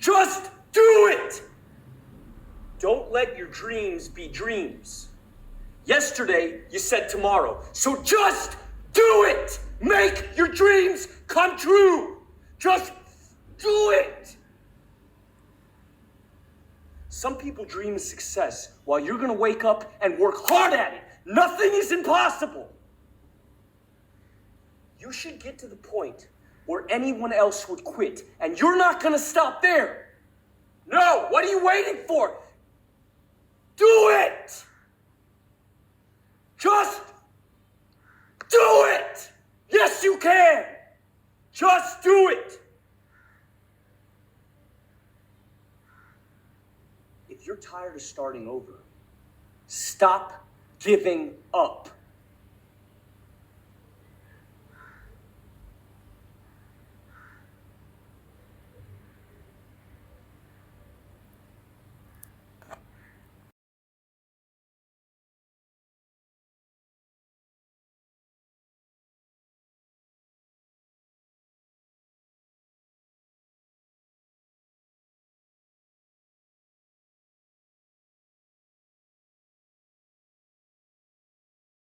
Just do it! Don't let your dreams be dreams. Yesterday, you said tomorrow. So just do it! Make your dreams come true! Just do it! Some people dream of success while you're gonna wake up and work hard at it. Nothing is impossible. You should get to the point where anyone else would quit, and you're not gonna stop there. No, what are you waiting for? Do it! Just do it! Yes, you can! Just do it! If you're tired of starting over, stop giving up.